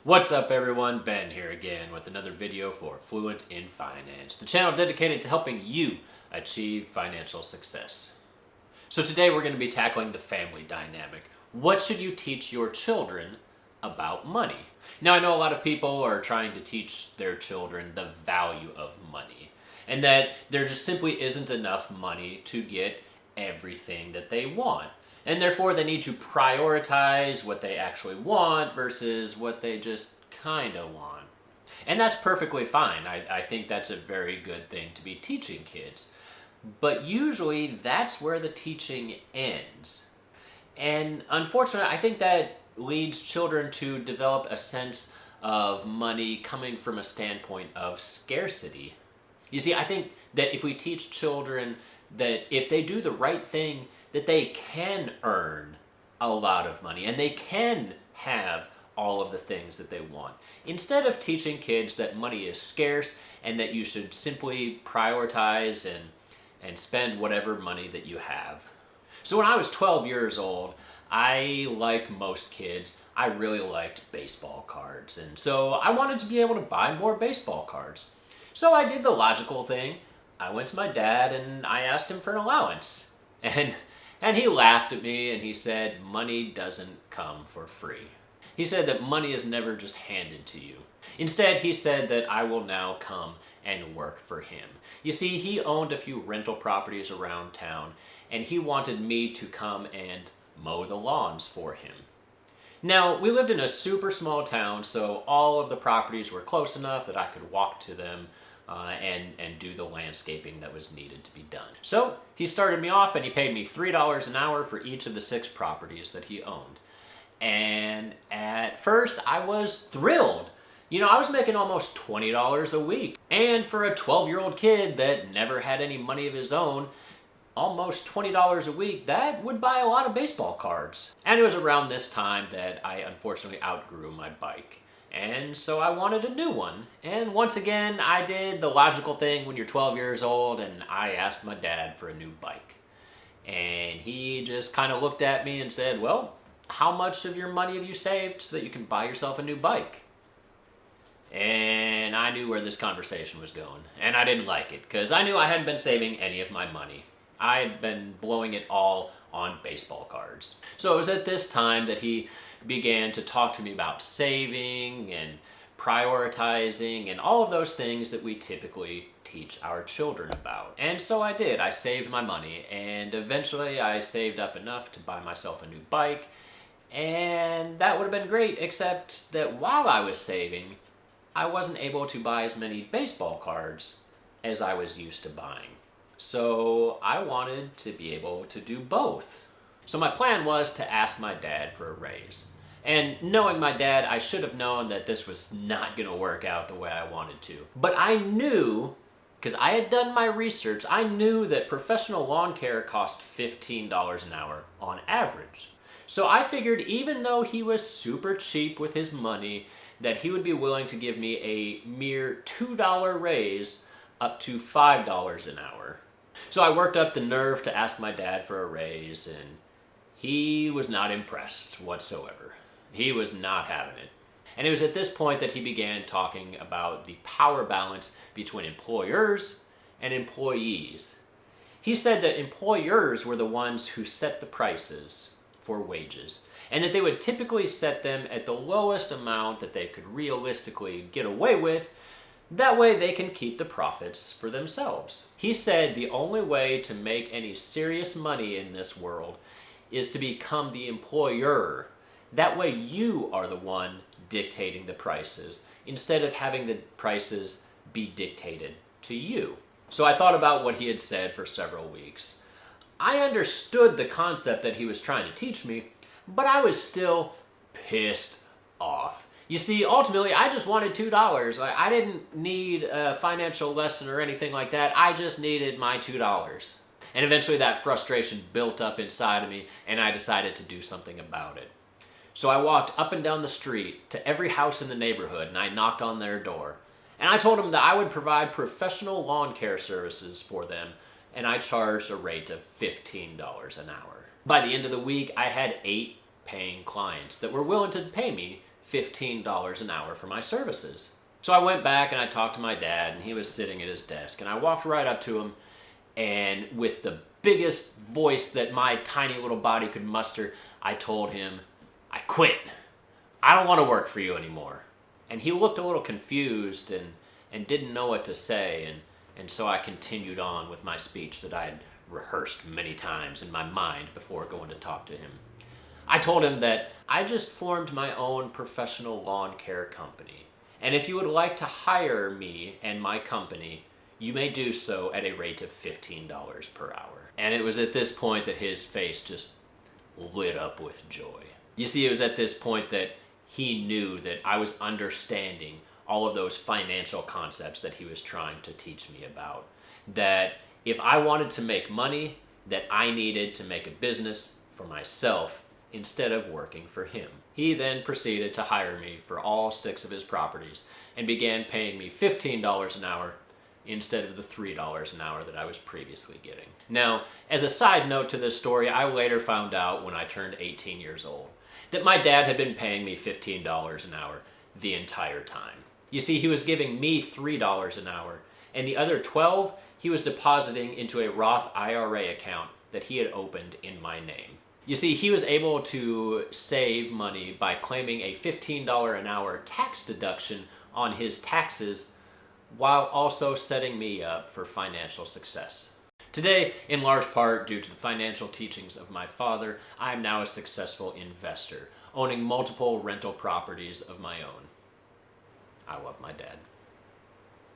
What's up everyone, Ben here again with another video for Fluent in Finance, the channel dedicated to helping you achieve financial success. So today we're going to be tackling the family dynamic. What should you teach your children about money? Now I know a lot of people are trying to teach their children the value of money and that there just simply isn't enough money to get everything that they want. And therefore they need to prioritize what they actually want versus what they just kind of want. And that's perfectly fine. I think that's a very good thing to be teaching kids. But usually that's where the teaching ends. And unfortunately, I think that leads children to develop a sense of money coming from a standpoint of scarcity. You see, I think that if we teach children that if they do the right thing, that they can earn a lot of money and they can have all of the things that they want. Instead of teaching kids that money is scarce and that you should simply prioritize and spend whatever money that you have. So when I was 12 years old, I, like most kids, I really liked baseball cards. And so I wanted to be able to buy more baseball cards. So I did the logical thing. I went to my dad and I asked him for an allowance. And he laughed at me and he said, money doesn't come for free. He said that money is never just handed to you. Instead, he said that I will now come and work for him. You see, he owned a few rental properties around town and he wanted me to come and mow the lawns for him. Now, we lived in a super small town, so all of the properties were close enough that I could walk to them and do the landscaping that was needed to be done. So he started me off and he paid me $3 an hour for each of the 6 properties that he owned. And at first I was thrilled. You know, I was making almost $20 a week. And for a 12-year-old kid that never had any money of his own, almost $20 a week, that would buy a lot of baseball cards. And it was around this time that I unfortunately outgrew my bike. And so I wanted a new one. And once again, I did the logical thing when you're 12 years old and I asked my dad for a new bike. And he just kind of looked at me and said, well, how much of your money have you saved so that you can buy yourself a new bike? And I knew where this conversation was going. And I didn't like it because I knew I hadn't been saving any of my money. I had been blowing it all on baseball cards. So it was at this time that he began to talk to me about saving and prioritizing and all of those things that we typically teach our children about. And so I did. I saved my money and eventually I saved up enough to buy myself a new bike. And that would have been great, except that while I was saving, I wasn't able to buy as many baseball cards as I was used to buying. So I wanted to be able to do both. So my plan was to ask my dad for a raise. And knowing my dad, I should have known that this was not going to work out the way I wanted to. But I knew, because I had done my research, I knew that professional lawn care cost $15 an hour on average. So I figured even though he was super cheap with his money, that he would be willing to give me a mere $2 raise up to $5 an hour. So I worked up the nerve to ask my dad for a raise, and he was not impressed whatsoever. He was not having it. And it was at this point that he began talking about the power balance between employers and employees. He said that employers were the ones who set the prices for wages, and that they would typically set them at the lowest amount that they could realistically get away with. That way they can keep the profits for themselves. He said the only way to make any serious money in this world is to become the employer. That way you are the one dictating the prices instead of having the prices be dictated to you. So I thought about what he had said for several weeks. I understood the concept that he was trying to teach me, but I was still pissed off. You see, ultimately, I just wanted $2. I didn't need a financial lesson or anything like that. I just needed my $2. And eventually that frustration built up inside of me, and I decided to do something about it. So I walked up and down the street to every house in the neighborhood, and I knocked on their door. And I told them that I would provide professional lawn care services for them, and I charged a rate of $15 an hour. By the end of the week, I had 8 paying clients that were willing to pay me $15 an hour for my services. So I went back and I talked to my dad, and he was sitting at his desk, and I walked right up to him, and with the biggest voice that my tiny little body could muster, I told him, I quit. I don't want to work for you anymore. And he looked a little confused and didn't know what to say, and so I continued on with my speech that I had rehearsed many times in my mind before going to talk to him. I told him that I just formed my own professional lawn care company, and if you would like to hire me and my company, you may do so at a rate of $15 per hour. And it was at this point that his face just lit up with joy. You see, it was at this point that he knew that I was understanding all of those financial concepts that he was trying to teach me about. That if I wanted to make money, that I needed to make a business for myself instead of working for him. He then proceeded to hire me for all 6 of his properties and began paying me $15 an hour instead of the $3 an hour that I was previously getting. Now, as a side note to this story, I later found out when I turned 18 years old that my dad had been paying me $15 an hour the entire time. You see, he was giving me $3 an hour, and the other 12 he was depositing into a Roth IRA account that he had opened in my name. You see, he was able to save money by claiming a $15 an hour tax deduction on his taxes while also setting me up for financial success. Today, in large part due to the financial teachings of my father, I am now a successful investor, owning multiple rental properties of my own. I love my dad.